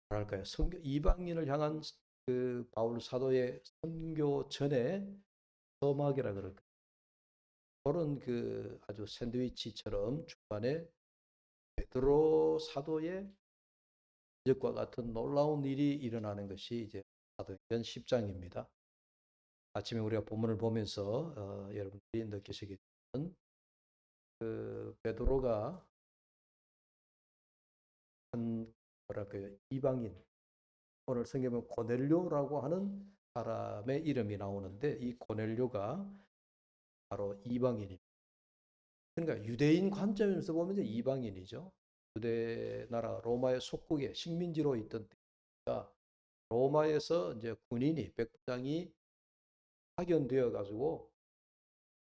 뭐랄까요? 선교 이방인을 향한 그 바울 사도의 선교 전에 서막이라 그럴까? 그런 그 아주 샌드위치처럼 중간에 베드로 사도의 기적과 같은 놀라운 일이 일어나는 것이 이제 사도행전 10장입니다. 아침에 우리가 본문을 보면서 여러분들이 느끼시겠지만 그 베드로가 한 뭐랄까요? 이방인, 오늘 성경에 고넬료라고 하는 사람의 이름이 나오는데 이 고넬료가 바로 이방인입니다. 그러니까 유대인 관점에서 보면 이제 이방인이죠. 유대 나라 로마의 속국에 식민지로 있던 때가 로마에서 이제 군인이 백부장이 파견되어 가지고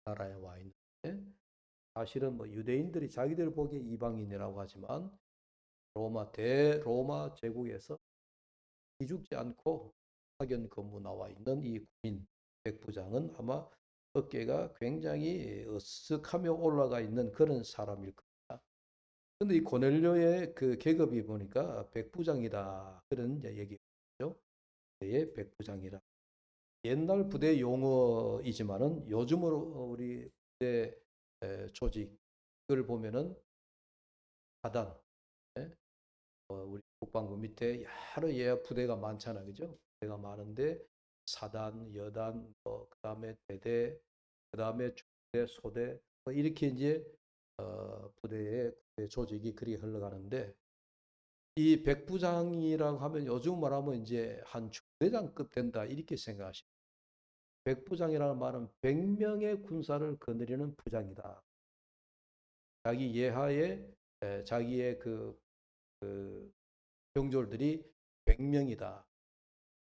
나라에 와 있는데, 사실은 뭐 유대인들이 자기들 보기에 이방인이라고 하지만 대로마 제국에서 기죽지 않고 파견 근무 나와 있는 이 군인 백부장은 아마 어깨가 굉장히 으쓱하며 올라가 있는 그런 사람일 겁니다. 근데 이 고넬료의 그 계급이 보니까 백부장이다, 그런 이제 얘기죠. 의 백부장이라. 옛날 부대 용어이지만은 요즘으로 우리 부대 조직을 보면은 사단, 예? 우리 국방부 밑에 여러 부대가 많잖아, 그죠? 부대가 많은데 사단, 여단, 그다음에 대대, 그다음에 중대, 소대, 이렇게 이제 부대의 조직이 그리 흘러가는데, 이 백부장이라고 하면 요즘 말하면 이제 한 중대장급 된다 이렇게 생각하시면, 백부장이라는 말은 100명의 군사를 거느리는 부장이다. 자기 예하에 자기의 그 병졸들이 100명이다.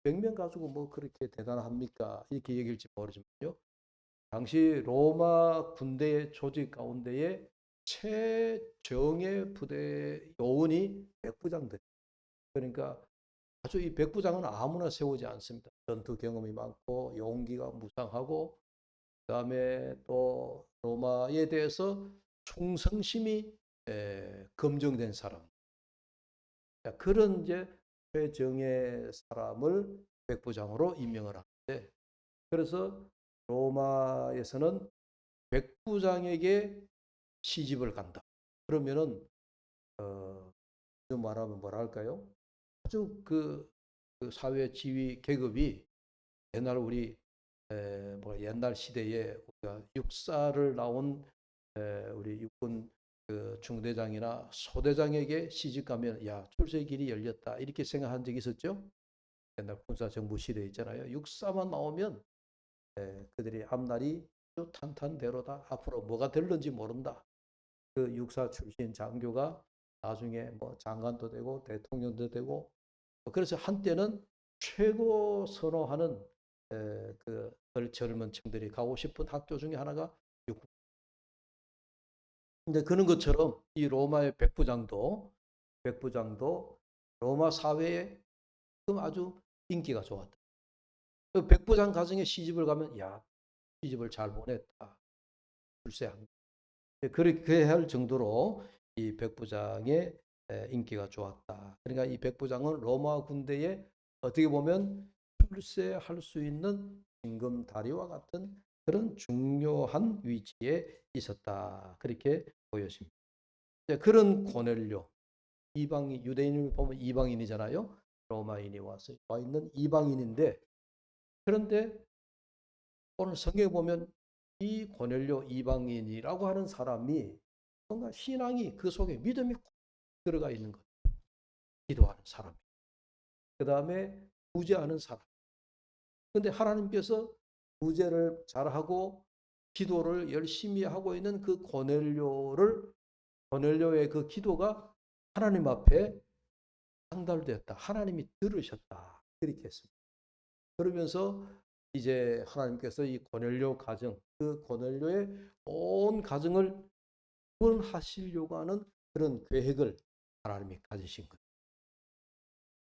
100명 가지고 뭐 그렇게 대단합니까? 이렇게 얘기할지 모르지만요. 당시 로마 군대의 조직 가운데에 최정예 부대 요원이 백부장들. 그러니까 아주 이 백부장은 아무나 세우지 않습니다. 전투 경험이 많고 용기가 무쌍하고, 그다음에 또 로마에 대해서 충성심이 검증된 사람. 그런 이제 최정예 사람을 백부장으로 임명을 하는데, 그래서 로마에서는 백부장에게 시집을 간다. 그러면은 좀 말하면 뭐라 할까요? 아주 그 사회 지위 계급이 옛날 우리 뭐 옛날 시대에 우리가 육사를 나온 우리 육군 그 중대장이나 소대장에게 시집 가면 야, 출세의 길이 열렸다 이렇게 생각한 적이 있었죠. 옛날 군사 정부 시대에 있잖아요. 육사만 나오면 그들이 앞날이 아주 탄탄대로다. 앞으로 뭐가 될는지 모른다. 그 육사 출신 장교가 나중에 뭐 장관도 되고 대통령도 되고, 그래서 한때는 최고 선호하는 그 젊은 층들이 가고 싶은 학교 중에 하나가 육군. 근데 그런 것처럼 이 로마의 백부장도 로마 사회에 아주 인기가 좋았다. 그 백부장 가정에 시집을 가면 야, 시집을 잘 보냈다. 출세한. 그렇게 할 정도로 이 백부장의 인기가 좋았다. 그러니까 이 백부장은 로마 군대에 어떻게 보면 출세할 수 있는 임금다리와 같은 그런 중요한 위치에 있었다. 그렇게 보여집니다. 그런 고넬료, 이방인, 유대인을 보면 이방인이잖아요. 로마인이 와서 와 있는 이방인인데, 그런데 오늘 성경에 보면 이 고넬료 이방인이라고 하는 사람이 뭔가 신앙이 그 속에 믿음이 들어가 있는 거예요. 기도하는 사람, 그 다음에 구제하는 사람. 근데 하나님께서 구제를 잘하고 기도를 열심히 하고 있는 그 고넬료의 그 기도가 하나님 앞에 상달되었다. 하나님이 들으셨다. 그렇게 했습니다. 그러면서 이제 하나님께서 이 고넬료 가정, 그 고넬료의 온 가정을 구원하시려고 하는 그런 계획을 하나님이 가지신 거예요.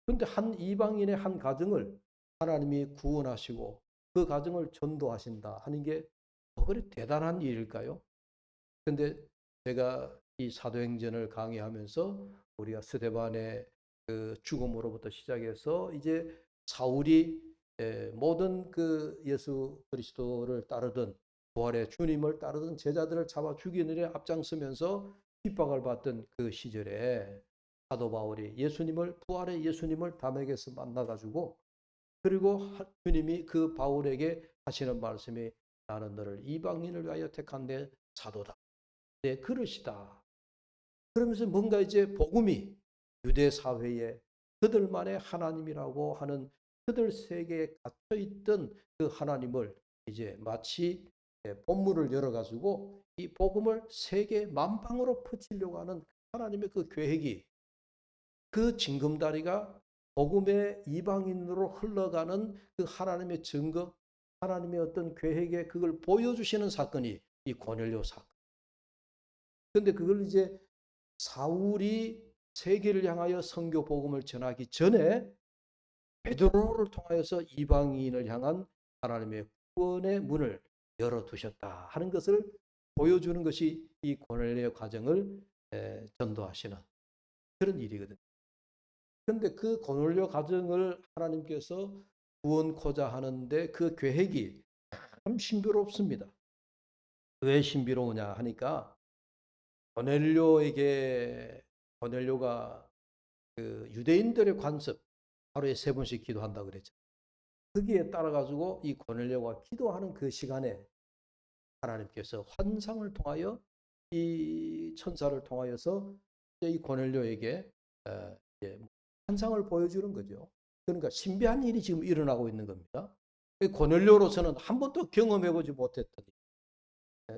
그런데 한 이방인의 한 가정을 하나님이 구원하시고 그 가정을 전도하신다 하는 게 그래 대단한 일일까요? 근데 제가 이 사도행전을 강의하면서 우리가 스데반의 그 죽음으로부터 시작해서 이제 사울이 모든 그 예수 그리스도를 따르던 부활의 주님을 따르던 제자들을 잡아 죽이는 데 앞장서면서 핍박을 받던 그 시절에 사도 바울이 부활의 예수님을 담에게서 만나가지고, 그리고 주님이 그 바울에게 하시는 말씀이 나는 너를 이방인을 위하여 택한 내 사도다, 내 그릇이다. 그러면서 뭔가 이제 복음이 유대 사회에 그들만의 하나님이라고 하는 그들 세계에 갇혀 있던 그 하나님을 이제 마치 본문을 열어가지고 이 복음을 세계 만방으로 퍼치려고 하는 하나님의 그 계획이, 그 징검다리가 복음의 이방인으로 흘러가는 그 하나님의 증거, 하나님의 어떤 계획에 그걸 보여주시는 사건이 이 고넬료 사건. 그런데 그걸 이제 사울이 세계를 향하여 선교 복음을 전하기 전에 베드로를 통하여서 이방인을 향한 하나님의 구원의 문을 열어두셨다 하는 것을 보여주는 것이 이 고넬료 과정을 전도하시는 그런 일이거든요. 그런데 그 고넬료 과정을 하나님께서 구원코자 하는데 그 계획이 참 신비롭습니다. 왜 신비로우냐 하니까, 고넬료가 그 유대인들의 관습, 하루에 3번씩 기도한다 그랬죠. 거기에 따라 가지고 이 고넬료가 기도하는 그 시간에 하나님께서 환상을 통하여 이 천사를 통하여서 이 고넬료에게 환상을 보여주는 거죠. 그러니까 신비한 일이 지금 일어나고 있는 겁니다. 고넬료로서는 한 번도 경험해보지 못했던,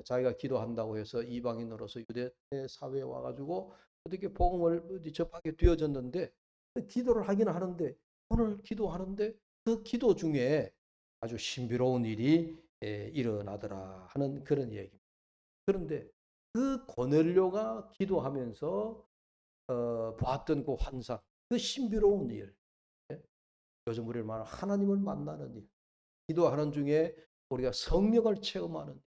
자기가 기도한다고 해서 이방인으로서 유대 사회에 와가지고 어떻게 복음을 접하게 되어졌는데, 기도를 하기는 하는데, 오늘 기도하는데 그 기도 중에 아주 신비로운 일이 일어나더라 하는 그런 얘기입니다. 그런데 그 고넬료가 기도하면서 봤던 그 환상, 그 신비로운 일, 요즘 우리를 말하는 하나님을 만나는 일, 기도하는 중에 우리가 성령을 체험하는,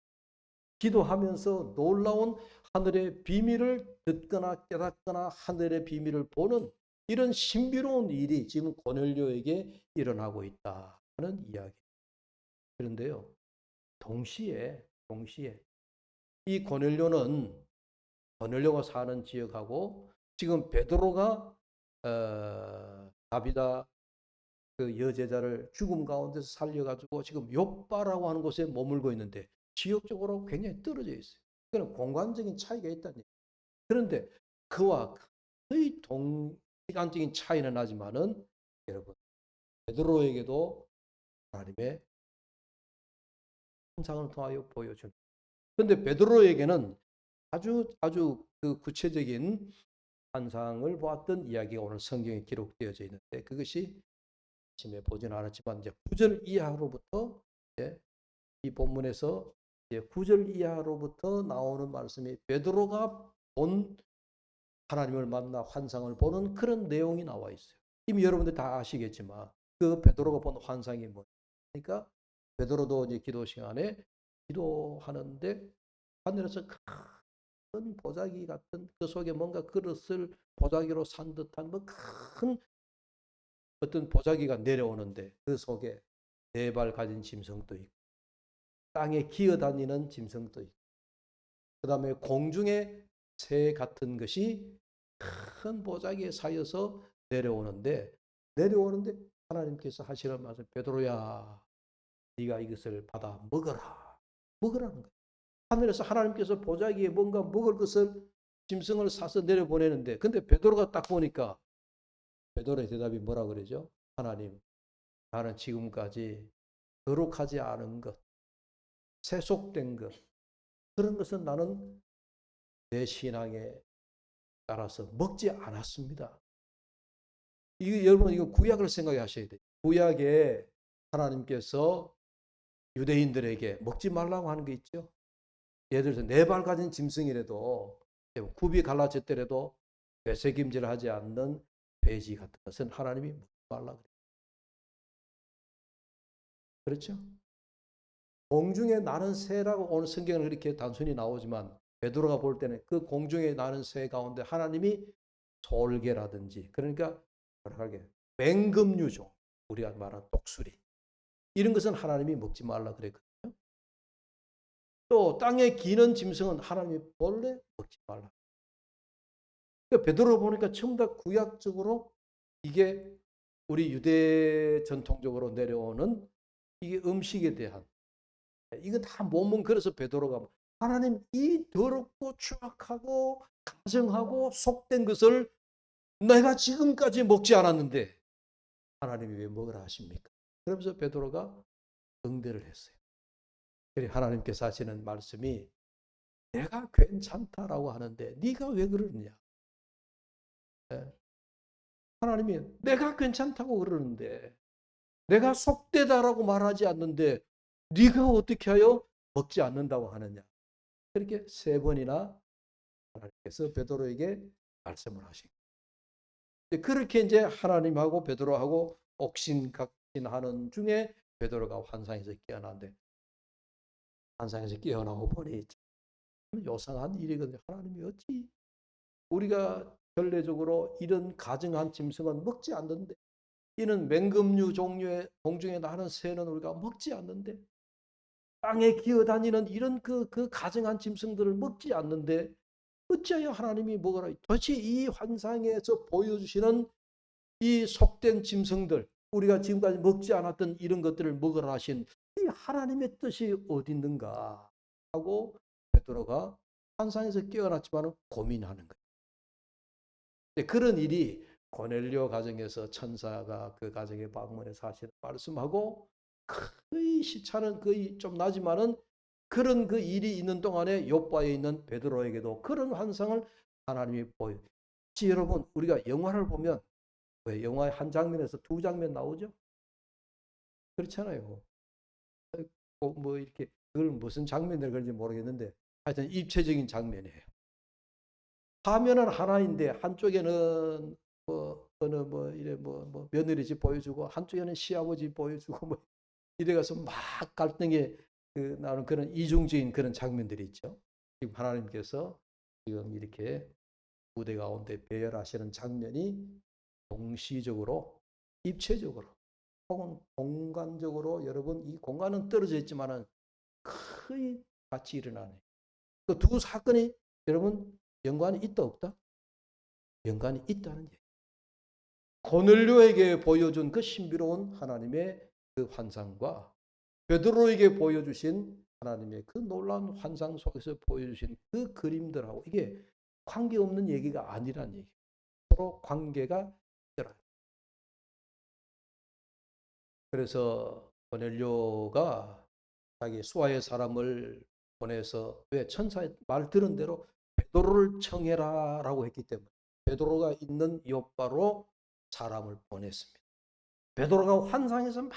기도하면서 놀라운 하늘의 비밀을 듣거나 깨닫거나 하늘의 비밀을 보는 이런 신비로운 일이 지금 고넬료에게 일어나고 있다 하는 이야기. 그런데요, 동시에 이 고넬료가 사는 지역하고 지금 베드로가 다비다 그 여제자를 죽음 가운데서 살려가지고 지금 욥바라고 하는 곳에 머물고 있는데 지역적으로 굉장히 떨어져 있어요. 그는 공간적인 차이가 있다는 얘기예요. 그런데 그와 거의 동시간적인 차이는 나지만은, 여러분, 베드로에게도 하나님의 환상을 통하여 보여준. 그런데 베드로에게는 아주 그 구체적인 환상을 보았던 이야기가 오늘 성경에 기록되어져 있는데, 그것이 아침에 보지는 않았지만 이제 9절 이하로부터, 이 본문에서 이제 9절 이하로부터 나오는 말씀이 베드로가 본 하나님을 만나 환상을 보는 그런 내용이 나와 있어요. 이미 여러분들 다 아시겠지만 그 베드로가 본 환상이 뭐니까, 베드로도 이제 기도 시간에 기도하는데 하늘에서 큰 보자기 같은, 그 속에 뭔가 그릇을 보자기로 산 듯한 뭐 큰 어떤 보자기가 내려오는데, 그 속에 4발 가진 짐승도 있고 땅에 기어다니는 짐승도 있고, 그 다음에 공중에 새 같은 것이 큰 보자기에 쌓여서 내려오는데 하나님께서 하시는 말씀, 베드로야, 네가 이것을 받아 먹으라는 거예요. 하늘에서 하나님께서 보자기에 뭔가 먹을 것을, 짐승을 사서 내려보내는데, 근데 베드로가 딱 보니까 베드로의 대답이 뭐라 그러죠? 하나님, 나는 지금까지 거룩하지 않은 것, 세속된 것, 그런 것은 나는 내 신앙에 따라서 먹지 않았습니다. 여러분, 이거 구약을 생각해 하셔야 돼요. 구약에 하나님께서 유대인들에게 먹지 말라고 하는 게 있죠. 예를 들어서 4발 가진 짐승이라도, 굽이 갈라졌더라도 되새김질 하지 않는 돼지 같은 것은 하나님이 먹지 말라고 그래요. 그렇죠? 공중에 나는 새라고 오늘 성경은 그렇게 단순히 나오지만, 베드로가 볼 때는 그 공중에 나는 새 가운데 하나님이 솔개라든지, 그러니까 맹금류종, 우리가 말하는 독수리, 이런 것은 하나님이 먹지 말라 그랬거든요. 또 땅에 기는 짐승은 하나님이 본래 먹지 말라. 그러니까 베드로 보니까 전부 다 구약적으로 이게 우리 유대 전통적으로 내려오는 이게 음식에 대한, 이거 다 몸은, 그래서 베드로가 하나님, 이 더럽고 추악하고 가증하고 속된 것을 내가 지금까지 먹지 않았는데 하나님이 왜 먹으라 하십니까? 그러면서 베드로가 응대를 했어요. 그래서 하나님께서 하시는 말씀이, 내가 괜찮다라고 하는데 네가 왜 그러느냐. 하나님이 내가 괜찮다고 그러는데, 내가 속되다라고 말하지 않는데 네가 어떻게 하여 먹지 않는다고 하느냐. 그렇게 3번이나 하나님께서 베드로에게 말씀을 하신 거예요. 그렇게 이제 하나님하고 베드로하고 옥신각신하는 중에 베드로가 환상에서 깨어났는데, 환상에서 깨어나고 보니 요상한 일이거든요. 하나님이 어찌 우리가 전례적으로 이런 가증한 짐승은 먹지 않는데, 이는 맹금류 종류의 공중에 나는 새는 우리가 먹지 않는데, 땅에 기어다니는 이런 그 가증한 짐승들을 먹지 않는데 어찌하여 하나님이 먹으라. 도대체 이 환상에서 보여주시는 이 속된 짐승들, 우리가 지금까지 먹지 않았던 이런 것들을 먹으라 하신 이 하나님의 뜻이 어디 있는가 하고 베드로가 환상에서 깨어났지만 고민하는 거예요. 그런 일이 고넬료 가정에서 천사가 그 가정에 방문해서 하시는 말씀하고, 거의 시차는 거의 좀 나지만은 그런 그 일이 있는 동안에 요바에 있는 베드로에게도 그런 환상을 하나님이 보여. 여러분, 우리가 영화를 보면 왜 영화의 한 장면에서 2장면 나오죠? 그렇잖아요. 뭐 이렇게 그걸 무슨 장면을 그런지 모르겠는데 하여튼 입체적인 장면이에요. 화면은 하나인데 한쪽에는 뭐 어느 뭐 이래 뭐 며느리 집 보여주고, 한쪽에는 시아버지 보여주고, 뭐 이래 가서 막 갈등이 나오는 그런 이중적인 그런 장면들이 있죠. 지금 하나님께서 지금 이렇게 무대 가운데 배열하시는 장면이 동시적으로, 입체적으로, 혹은 공간적으로, 여러분 이 공간은 떨어져 있지만은 거의 같이 일어나네. 그 두 사건이 여러분 연관이 있다 없다? 연관이 있다는 얘기. 고넬료에게 보여준 그 신비로운 하나님의 그 환상과 베드로에게 보여주신 하나님의 그 놀라운 환상 속에서 보여주신 그 그림들하고 이게 관계없는 얘기가 아니란 얘기예요. 서로 관계가 있더라. 그래서 고넬료가 자기 수하의 사람을 보내서, 왜 천사의 말 들은 대로 베드로를 청해라라고 했기 때문에 베드로가 있는 요바로 사람을 보냈습니다. 베드로가 환상에서 막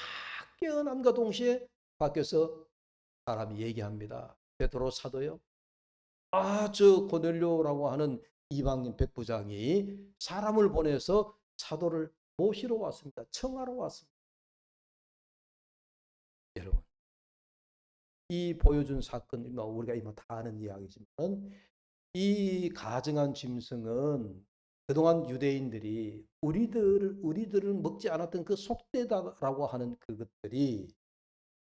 깨어남과 동시에 밖에서 사람이 얘기합니다. 베드로 사도요, 저 고넬료라고 하는 이방인 백부장이 사람을 보내서 사도를 모시러 왔습니다. 청하러 왔습니다. 여러분, 이 보여준 사건, 우리가 이미 다 아는 이야기지만, 이 가증한 짐승은 그동안 유대인들이 우리들은 먹지 않았던 그 속되다라고 하는 그것들이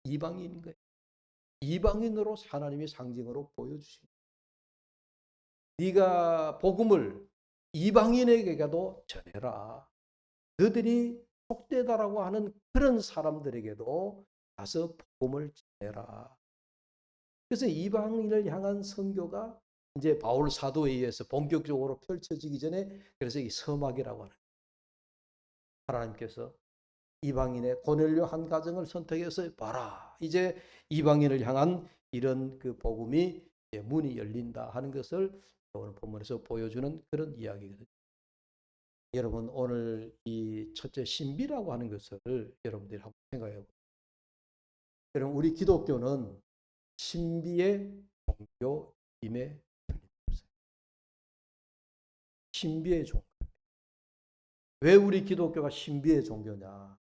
이방인인 거예요. 이방인으로 하나님의 상징으로 보여주신, 네가 복음을 이방인에게도 전해라. 너들이 속되다라고 하는 그런 사람들에게도 가서 복음을 전해라. 그래서 이방인을 향한 선교가 이제 바울 사도에 의해서 본격적으로 펼쳐지기 전에, 그래서 이 서막이라고 하는, 하나님께서 이방인의 고넬료 한 가정을 선택해서 봐라, 이제 이방인을 향한 이런 그 복음이 문이 열린다 하는 것을 오늘 본문에서 보여주는 그런 이야기거든요. 여러분, 오늘 이 첫째 신비라고 하는 것을 여러분들이 한번 생각해 보세요. 여러분, 우리 기독교는 신비의 종교임에 틀림없어요. 신비의 종교. 왜 우리 기독교가 신비의 종교냐?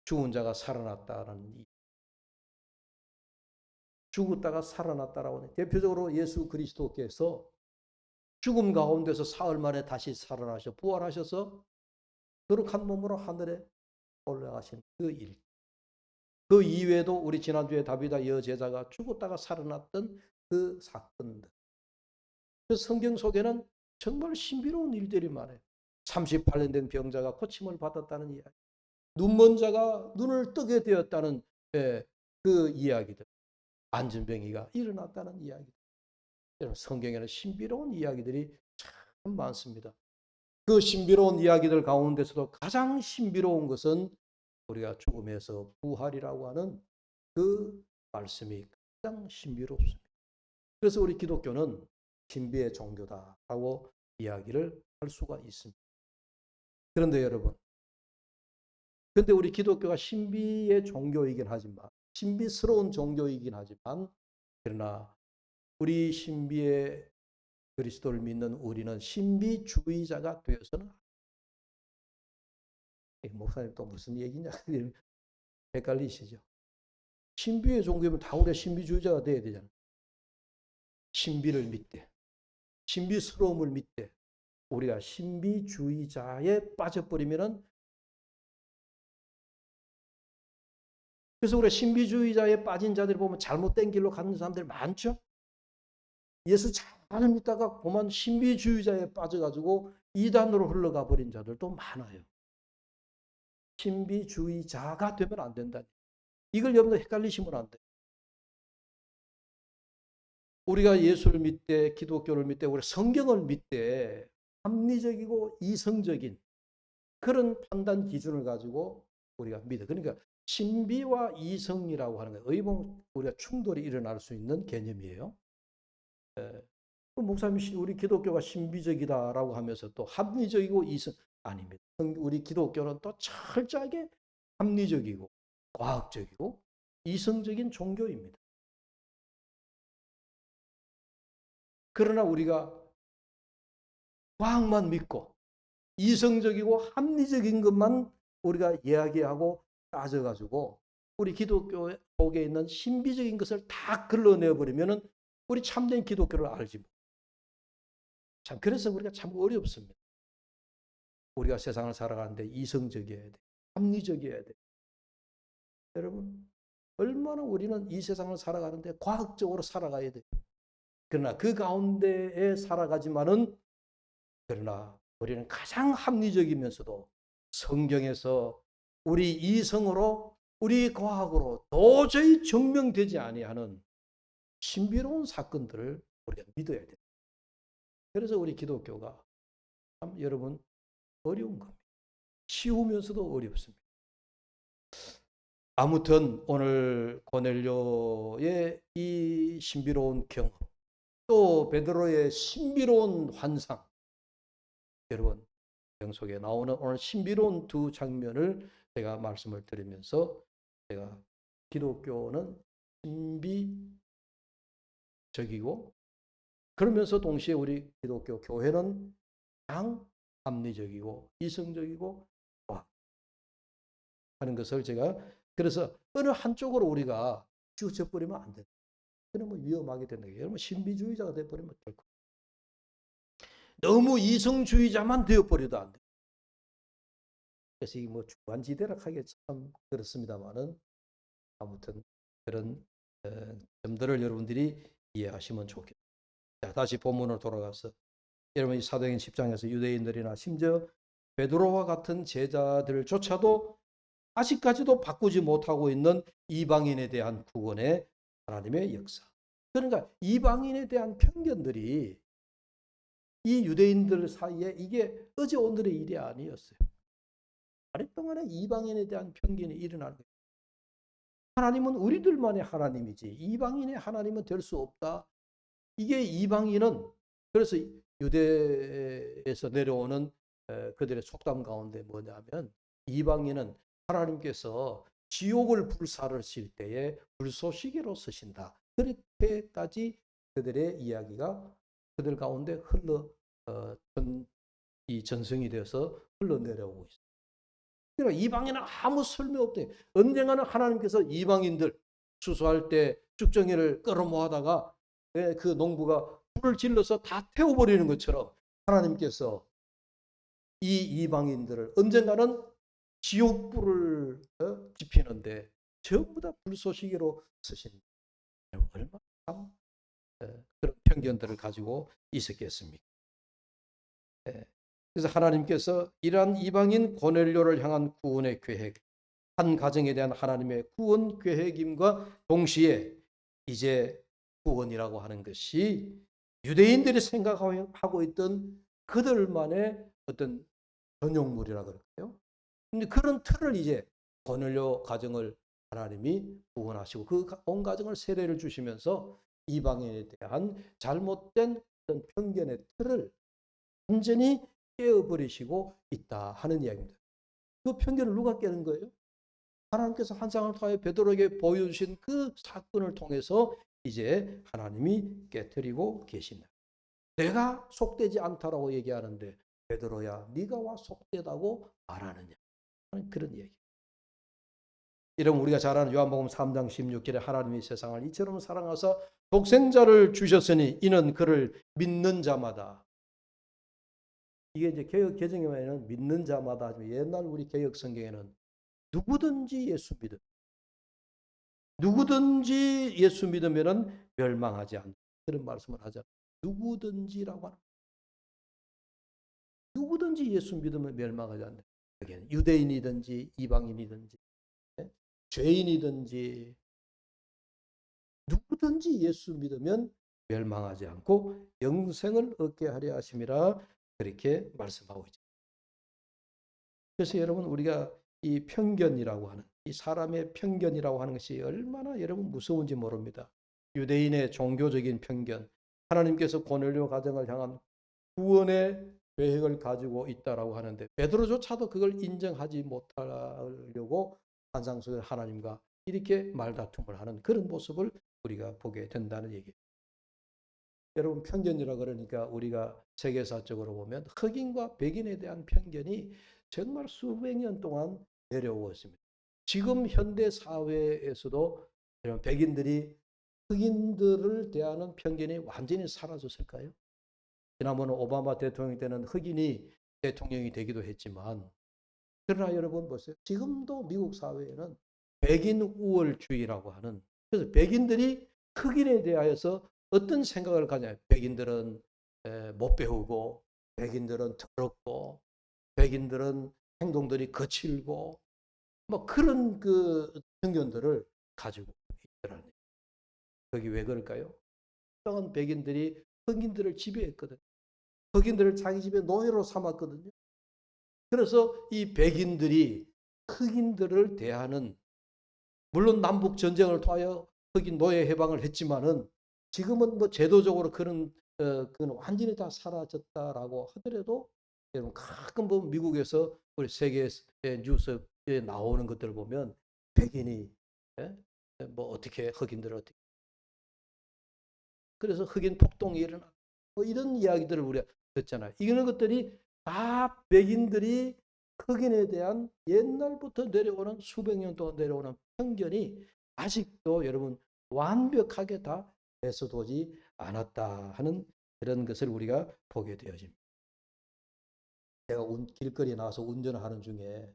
죽은 자가 살아났다는, 죽었다가 살아났다라고 하는, 대표적으로 예수 그리스도께서 죽음 가운데서 사흘 만에 다시 살아나셔 부활하셔서 거룩한 몸으로 하늘에 올라가신 그 일. 그 이외에도 우리 지난주에 다비다 여제자가 죽었다가 살아났던 그 사건들. 그 성경 속에는 정말 신비로운 일들이 많아요. 38년 된 병자가 고침을 받았다는 이야기. 눈먼 자가 눈을 뜨게 되었다는 그 이야기들. 안진병이가 일어났다는 이야기들. 성경에는 신비로운 이야기들이 참 많습니다. 그 신비로운 이야기들 가운데서도 가장 신비로운 것은 우리가 죽음에서 부활이라고 하는 그 말씀이 가장 신비롭습니다. 그래서 우리 기독교는 신비의 종교다라고 이야기를 할 수가 있습니다. 그런데 여러분, 근데 우리 기독교가 신비의 종교이긴 하지만, 신비스러운 종교이긴 하지만, 그러나 우리 신비의 그리스도를 믿는 우리는 신비주의자가 되어서는, 목사님 또 무슨 얘기냐 헷갈리시죠? 신비의 종교면 다 우리가 신비주의자가 돼야 되잖아요. 신비를 믿되, 신비스러움을 믿되, 우리가 신비주의자에 빠져버리면은, 그래서 우리가 신비주의자에 빠진 자들을 보면 잘못된 길로 가는 사람들 많죠? 예수 잘 믿다가 그만 신비주의자에 빠져가지고 이단으로 흘러가 버린 자들도 많아요. 신비주의자가 되면 안 된다. 이걸 여러분들 헷갈리시면 안 돼요. 우리가 예수를 믿되, 기독교를 믿되, 우리 성경을 믿되 합리적이고 이성적인 그런 판단 기준을 가지고 우리가 믿어. 그러니까 신비와 이성이라고 하는 거예요. 의봉 우리가 충돌이 일어날 수 있는 개념이에요. 목사님, 우리 기독교가 신비적이다라고 하면서 또 합리적이고 이성 아닙니다. 우리 기독교는 또 철저하게 합리적이고 과학적이고 이성적인 종교입니다. 그러나 우리가 과학만 믿고 이성적이고 합리적인 것만 우리가 이야기하고 따져가지고 우리 기독교 속에 있는 신비적인 것을 다 걸러내버리면은 우리 참된 기독교를 알지 못. 참 그래서 우리가 참 어렵습니다. 우리가 세상을 살아가는데 이성적이어야 돼, 합리적이어야 돼. 여러분, 얼마나 우리는 이 세상을 살아가는데 과학적으로 살아가야 돼. 그러나 그 가운데에 살아가지만은, 그러나 우리는 가장 합리적이면서도 성경에서 우리 이성으로, 우리 과학으로 도저히 증명되지 아니하는 신비로운 사건들을 우리가 믿어야 됩니다. 그래서 우리 기독교가 참 여러분 어려운 겁니다. 쉬우면서도 어렵습니다. 아무튼 오늘 고넬료의 이 신비로운 경험, 또 베드로의 신비로운 환상, 여러분 경 속에 나오는 오늘 신비로운 두 장면을 제가 말씀을 드리면서, 제가 기독교는 신비적이고 그러면서 동시에 우리 기독교 교회는 가장 합리적이고 이성적이고 하는 것을 제가, 그래서 어느 한쪽으로 우리가 치우쳐버리면 안 된다. 그러면 위험하게 된다. 여러분 신비주의자가 되어버리면 결코, 너무 이성주의자만 되어버려도 안 돼. 그래서 이 뭐 주관지대라 하기 참 그렇습니다만은, 아무튼 그런 점들을 여러분들이 이해하시면 좋겠습니다. 자, 다시 본문으로 돌아가서 여러분 이 사도행전 10장에서 유대인들이나 심지어 베드로와 같은 제자들조차도 아직까지도 바꾸지 못하고 있는 이방인에 대한 구원의 하나님의 역사. 그러니까 이방인에 대한 편견들이 이 유대인들 사이에 이게 어제 오늘의 일이 아니었어요. 오랫동안에 이방인에 대한 편견이 일어나는 거예요. 하나님은 우리들만의 하나님이지 이방인의 하나님은 될 수 없다. 이게 이방인은, 그래서 유대에서 내려오는 그들의 속담 가운데 뭐냐면, 이방인은 하나님께서 지옥을 불사르실 때에 불쏘시개로 쓰신다. 그렇게까지 그들의 이야기가 그들 가운데 이 전승이 되어서 흘러내려오고 있습니다. 그러니까 이방인은 아무 설명 없대. 언젠가는 하나님께서 이방인들 추수할 때 쭉정이를 끌어모아다가 그 농부가 불을 질러서 다 태워버리는 것처럼 하나님께서 이 이방인들을 언젠가는 지옥불을 지피는데 전부 다 불쏘시개로 쓰신 얼마나 참 그런 편견들을 가지고 있었겠습니까? 그래서 하나님께서 이러한 이방인 고넬료를 향한 구원의 계획, 한 가정에 대한 하나님의 구원 계획임과 동시에 이제 구원이라고 하는 것이 유대인들이 생각하고 있던 그들만의 어떤 전용물이라 그럴까요? 근데 그런 틀을 이제 고넬료 가정을 하나님이 구원하시고 그 온 가정을 세례를 주시면서 이방인에 대한 잘못된 어떤 편견의 틀을 완전히 깨어버리시고 있다 하는 이야기입니다. 그 편견을 누가 깨는 거예요? 하나님께서 환상을 통해 베드로에게 보여주신 그 사건을 통해서 이제 하나님이 깨뜨리고 계신다. 내가 속되지 않다라고 얘기하는데 베드로야 네가 와 속되다고 말하느냐 그런 얘기. 이러면 우리가 잘 아는 요한복음 3장 16절에 하나님이 세상을 이처럼 사랑하사 독생자를 주셨으니 이는 그를 믿는 자마다. 이게 이제 개혁 개정에는 믿는 자마다, 옛날 우리 개혁 성경에는 누구든지 예수 믿음, 누구든지 예수 믿으면은 멸망하지 않는 그런 말씀을 하잖아요. 누구든지라고 하는, 누구든지 예수 믿으면 멸망하지 않는. 여기는 유대인이든지 이방인이든지 죄인이든지 누구든지 예수 믿으면 멸망하지 않고 영생을 얻게 하려 하심이라 그렇게 말씀하고 있죠. 그래서 여러분 우리가 이 편견이라고 하는, 이 사람의 편견이라고 하는 것이 얼마나 여러분 무서운지 모릅니다. 유대인의 종교적인 편견, 하나님께서 고넬료 가정을 향한 구원의 계획을 가지고 있다라고 하는데 베드로조차도 그걸 인정하지 못하려고 환상 속에 하나님과 이렇게 말다툼을 하는 그런 모습을 우리가 보게 된다는 얘기예요. 여러분 편견이라 그러니까 우리가 세계사적으로 보면 흑인과 백인에 대한 편견이 정말 수백 년 동안 내려오고 있습니다. 지금 현대 사회에서도 백인들이 흑인들을 대하는 편견이 완전히 사라졌을까요? 지난번 오바마 대통령 때는 흑인이 대통령이 되기도 했지만 그러나 여러분 보세요. 지금도 미국 사회에는 백인 우월주의라고 하는, 그래서 백인들이 흑인에 대하여서 어떤 생각을 가냐. 백인들은 못 배우고 백인들은 더럽고 백인들은 행동들이 거칠고 뭐 그런 그 편견들을 가지고 있더라는. 그게 왜 그럴까요? 특정한 백인들이 흑인들을 지배했거든요. 흑인들을 자기 집에 노예로 삼았거든요. 그래서 이 백인들이 흑인들을 대하는, 물론 남북 전쟁을 통하여 흑인 노예 해방을 했지만은 지금은 뭐 제도적으로 그런 그건 완전히 다 사라졌다라고 하더라도 여러분 가끔 보면 미국에서 우리 세계 뉴스에 나오는 것들을 보면 백인이 뭐 어떻게 흑인들을 어떻게, 그래서 흑인 폭동이 일어나 뭐 이런 이야기들을 우리가 듣잖아요. 이런 것들이 다 백인들이 흑인에 대한 옛날부터 내려오는 수백 년 동안 내려오는 편견이 아직도 여러분 완벽하게 다 해소되지 않았다 하는 그런 것을 우리가 보게 되어집니다. 제가 길거리에 나와서 운전하는 중에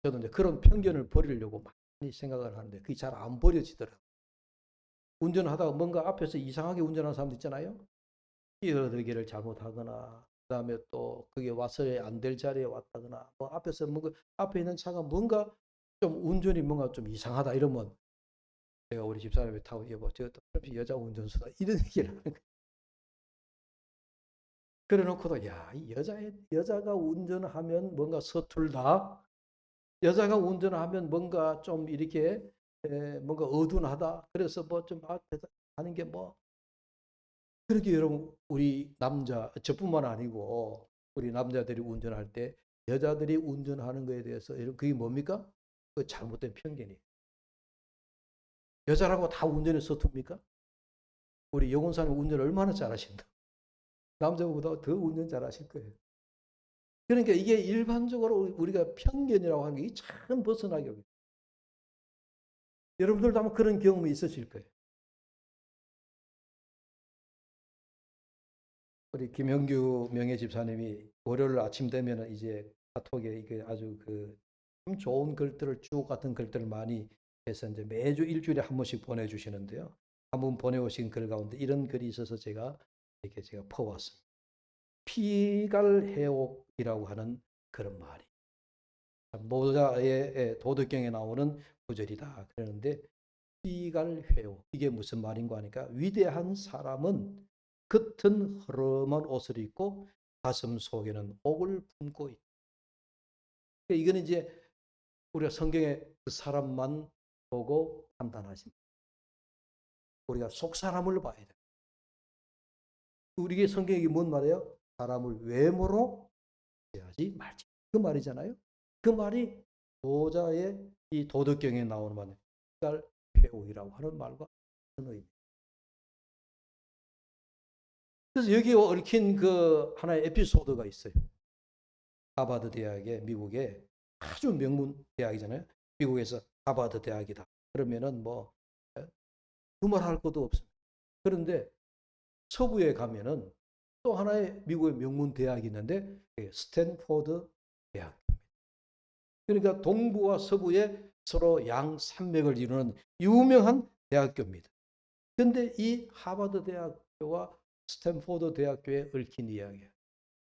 저도 이제 그런 편견을 버리려고 많이 생각을 하는데 그게 잘 안 버려지더라고요. 운전하다가 뭔가 앞에서 이상하게 운전하는 사람도 있잖아요. 끼어들기를 잘못하거나 그다음에 또 그게 와서야 안 될 자리에 왔다거나 뭐 앞에서 뭔가 앞에 있는 차가 뭔가 좀 운전이 뭔가 좀 이상하다 이러면 제가 우리 집사람이 타고 여보 저또 여자 운전수다 이런 얘기를 하는 거예요. 그래 놓고도 야, 이 여자가 운전하면 뭔가 서툴다. 여자가 운전하면 뭔가 좀 이렇게 뭔가 어둔하다. 그래서 뭐 좀 하는 게 뭐 그렇게 여러분 우리 남자 저뿐만 아니고 우리 남자들이 운전할 때 여자들이 운전하는 거에 대해서 그게 뭡니까? 그 잘못된 편견이. 여자라고 다 운전에 서툽니까? 우리 여군사님 운전 얼마나 잘하신다. 남자보다 더 운전 잘하실 거예요. 그러니까 이게 일반적으로 우리가 편견이라고 하는 게 참 벗어나기 어렵습니다. 여러분들도 아마 그런 경험이 있으실 거예요. 우리 김영규 명예 집사님이 월요일 아침 되면은 이제 카톡에 이게 아주 참 좋은 글들을 주옥 같은 글들을 많이 해서 이제 매주 일주일에 한 번씩 보내주시는데요. 한 번 보내오신 글 가운데 이런 글이 있어서 제가 이렇게 제가 퍼왔습니다. 피갈해옥이라고 하는 그런 말이 모자의 도덕경에 나오는 구절이다. 그러는데 피갈회옥 이게 무슨 말인가 하니까 위대한 사람은 겉은 허름한 옷을 입고 가슴 속에는 옥을 품고 있다. 이거는 이제 우리가 성경에 그 사람만 보고 판단하십니다. 우리가 속 사람을 봐야 돼요. 우리의 성경이 뭔 말이에요? 사람을 외모로 대하지 말지. 그 말이잖아요. 그 말이 모자의 이 도덕경에 나오는 말이에요. 피갈회옥이라고 하는 말과 같은 의미. 그래서 여기에 얽힌 그 하나의 에피소드가 있어요. 하버드 대학의 미국의 아주 명문 대학이잖아요. 미국에서 하버드 대학이다. 그러면은 뭐 두말할 것도 없습니다. 그런데 서부에 가면은 또 하나의 미국의 명문 대학이 있는데 스탠포드 대학입니다. 그러니까 동부와 서부에 서로 양산맥을 이루는 유명한 대학교입니다. 그런데 이 하버드 대학교와 스탠포드 대학교에 얽힌 이야기예요.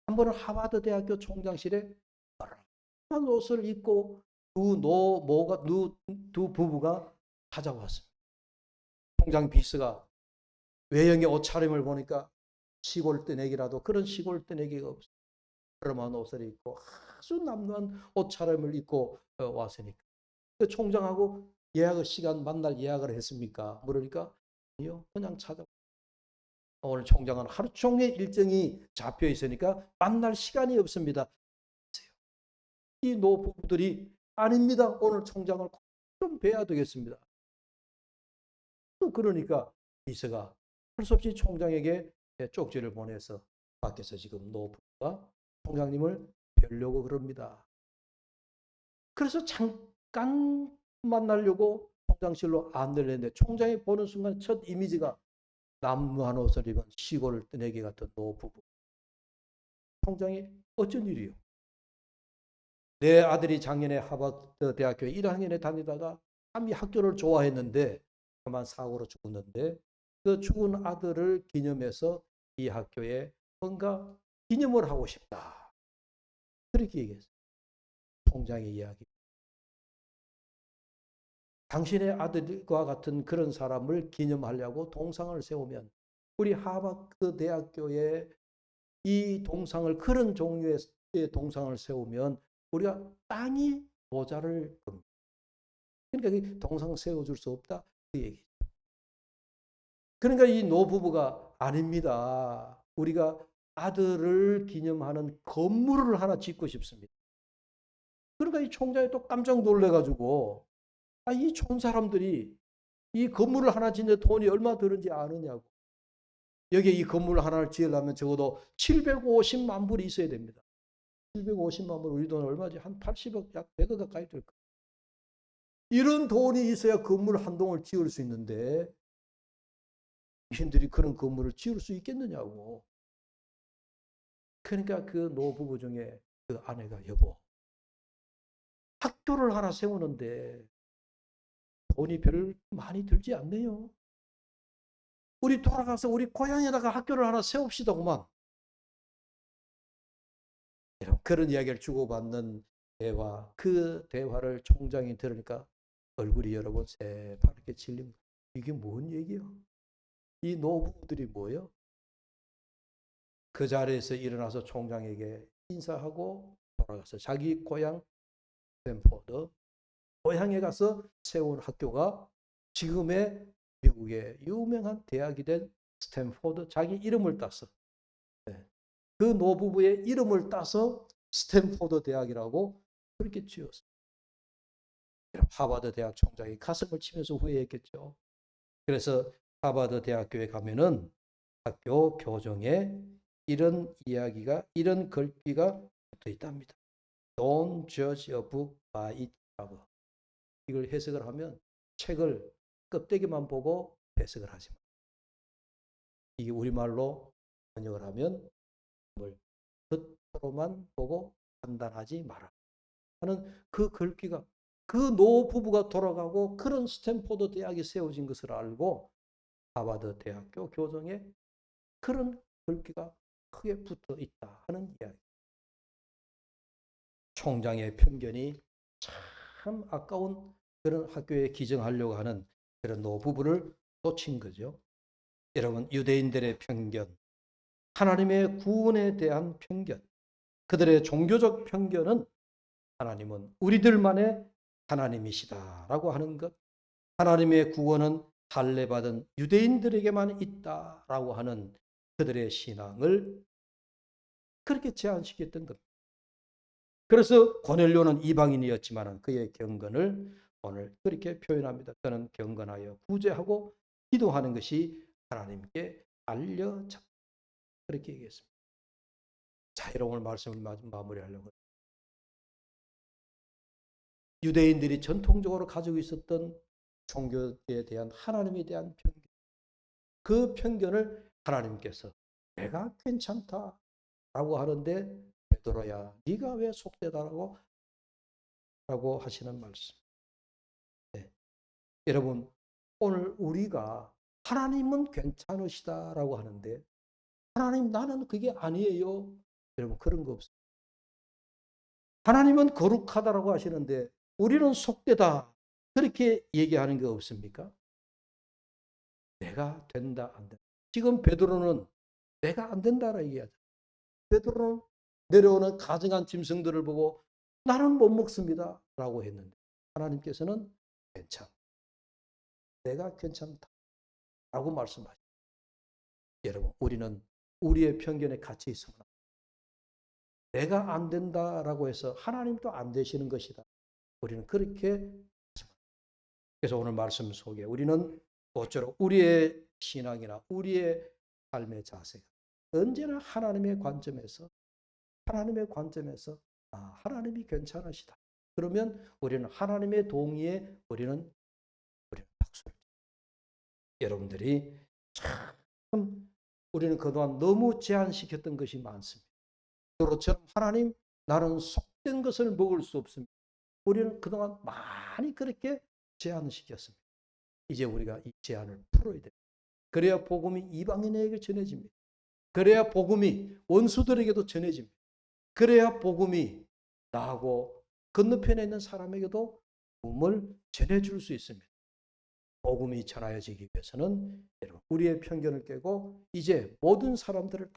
한 번은 하버드 대학교 총장실에 빨간 옷을 입고 두 부부가 찾아왔습니다. 총장 비서가 외형의 옷차림을 보니까 시골 뜨내기라도 그런 시골 뜨내기가 없어요. 그럼한 옷을 입고 아주 남루한 옷차림을 입고 왔으니까. 그 총장하고 시간 만날 예약을 했습니까? 그러니까 아니요, 그냥 찾아. 오늘 총장은 하루 종일 일정이 잡혀 있으니까 만날 시간이 없습니다. 이 노부부들이 아닙니다. 오늘 총장을 좀 뵈야 되겠습니다. 또 그러니까 비서가 할 수 없이 총장에게 쪽지를 보내서 밖에서 지금 노부부가 총장님을 뵈려고 그럽니다. 그래서 잠깐 만나려고 총장실로 안내를 했는데 총장이 보는 순간 첫 이미지가 남루한 옷을 입은 시골을 뜨내기 같은 노부부. 총장이 어쩐 일이요? 내 아들이 작년에 하버드 대학교 1학년에 다니다가 참 이 학교를 좋아했는데 그만 사고로 죽었는데 그 죽은 아들을 기념해서 이 학교에 뭔가 기념을 하고 싶다. 그렇게 얘기했어요. 총장의 이야기. 당신의 아들과 같은 그런 사람을 기념하려고 동상을 세우면 우리 하버드 대학교에 이 동상을 그런 종류의 동상을 세우면 우리가 땅이 모자랄 겁니다. 그러니까 동상 세워줄 수 없다 그 얘기죠. 그러니까 이 노부부가 아닙니다. 우리가 아들을 기념하는 건물을 하나 짓고 싶습니다. 그러니까 이 총장이 또 깜짝 놀래가지고 이 좋은 사람들이 이 건물을 하나 짓는데 돈이 얼마 드는지 아느냐고. 여기에 이 건물 하나를 지으려면 적어도 750만 불이 있어야 됩니다. 750만 불 우리 돈 얼마지? 한 80억, 약 100억 가까이 될 거예요. 이런 돈이 있어야 건물 한 동을 지을 수 있는데 당신들이 그런 건물을 지을 수 있겠느냐고. 그러니까 그 노부부 중에 그 아내가 여보 학교를 하나 세우는데 돈이 별 많이 들지 않네요. 우리 돌아가서 우리 고향에다가 학교를 하나 세웁시다구만. 그런 이야기를 주고받는 대화, 그 대화를 총장이 들으니까 얼굴이 여러분 새파랗게 질린 거예요. 이게 뭔 얘기요? 이 노부부들이 뭐예요? 그 자리에서 일어나서 총장에게 인사하고 돌아가서 자기 고향 스탠포드 고향에 가서 세운 학교가 지금의 미국의 유명한 대학이 된 스탠포드 자기 이름을 따서 그 노부부의 이름을 따서 스탠포드 대학이라고 그렇게 지었어요. 하버드 대학 총장이 가슴을 치면서 후회했겠죠. 그래서 하버드 대학교에 가면은 학교 교정에 이런 이야기가 이런 글귀가 붙어 있답니다. Don't judge a book by its cover. 이걸 해석을 하면 책을 껍데기만 보고 해석을 하지 마. 이게 우리말로 번역을 하면 걸 겉으로만 보고 판단하지 마라 하는 그 글귀가, 그 노 부부가 돌아가고 그런 스탠포드 대학이 세워진 것을 알고 하버드 대학교 교정에 그런 글귀가 크게 붙어 있다 하는 이야기. 총장의 편견이 참 아까운 그런 학교에 기증하려고 하는 그런 노부부를 놓친 거죠. 여러분, 유대인들의 편견, 하나님의 구원에 대한 편견, 그들의 종교적 편견은 하나님은 우리들만의 하나님이시다라고 하는 것, 하나님의 구원은 할례받은 유대인들에게만 있다라고 하는 그들의 신앙을 그렇게 제한시켰던 것. 그래서 고넬료는 이방인이었지만 그의 경건을 오늘 그렇게 표현합니다. 저는 경건하여 구제하고 기도하는 것이 하나님께 알려졌다. 그렇게 얘기했습니다. 자, 오늘 말씀을 마무리하려고. 유대인들이 전통적으로 가지고 있었던 종교에 대한 하나님에 대한 편견, 그 편견을 하나님께서 내가 괜찮다라고 하는데 베드로야 네가 왜 속되다라고 하시는 말씀. 네. 여러분, 오늘 우리가 하나님은 괜찮으시다라고 하는데 하나님 나는 그게 아니에요. 여러분, 그런 거 없어요. 하나님은 거룩하다라고 하시는데 우리는 속되다 그렇게 얘기하는 거 없습니까? 내가 된다 안 된다. 지금 베드로는 내가 안 된다라고 얘기하죠. 베드로는 내려오는 가증한 짐승들을 보고 나는 못 먹습니다 라고 했는데 하나님께서는 괜찮다. 내가 괜찮다 라고 말씀하십니다. 여러분, 우리는 우리의 편견에 갇혀 있습니다. 내가 안 된다라고 해서 하나님도 안 되시는 것이다. 우리는 그렇게, 그래서 오늘 말씀 속에 우리는 모쪼록 우리의 신앙이나 우리의 삶의 자세가 언제나 하나님의 관점에서 하나님이 괜찮으시다. 그러면 우리는 하나님의 동의에 우리는 박수를. 여러분들이 참 우리는 그동안 너무 제한시켰던 것이 많습니다. 베드로처럼 하나님 나는 속된 것을 먹을 수 없습니다. 우리는 그동안 많이 그렇게 제한을 시켰습니다. 이제 우리가 이 제한을 풀어야 됩니다. 그래야 복음이 이방인에게 전해집니다. 그래야 복음이 원수들에게도 전해집니다. 그래야 복음이 나하고 건너편에 있는 사람에게도 복음을 전해줄 수 있습니다. 복음이 전하여지기 위해서는 여러분, 우리의 편견을 깨고 이제 모든 사람들을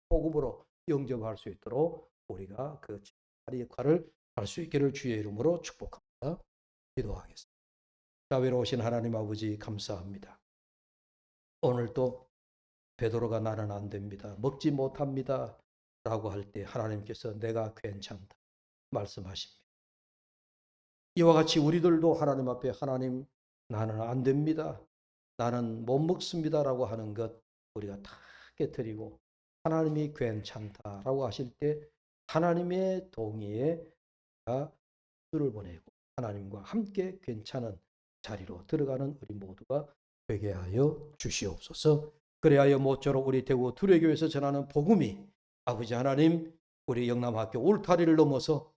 복음으로 영접할 수 있도록 우리가 그 역할을 할 수 있기를 주의 이름으로 축복합니다. 기도하겠습니다. 자비로 오신 하나님 아버지 감사합니다. 오늘도 베드로가 나는 안 됩니다. 먹지 못합니다. 라고 할 때 하나님께서 내가 괜찮다 말씀하십니다. 이와 같이 우리들도 하나님 앞에 하나님 나는 안 됩니다. 나는 못 먹습니다. 라고 하는 것 우리가 다 깨뜨리고 하나님이 괜찮다라고 하실 때 하나님의 동의에 수를 보내고 하나님과 함께 괜찮은 자리로 들어가는 우리 모두가 되게 하여 주시옵소서. 그래야 모쪼록 우리 대구 두레교에서 전하는 복음이 아버지 하나님 우리 영남학교 울타리를 넘어서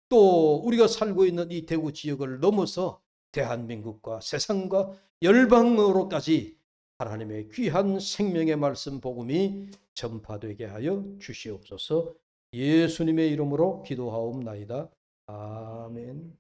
또 우리가 살고 있는 이 대구 지역을 넘어서 대한민국과 세상과 열방으로까지 하나님의 귀한 생명의 말씀 복음이 전파되게 하여 주시옵소서. 예수님의 이름으로 기도하옵나이다. 아멘.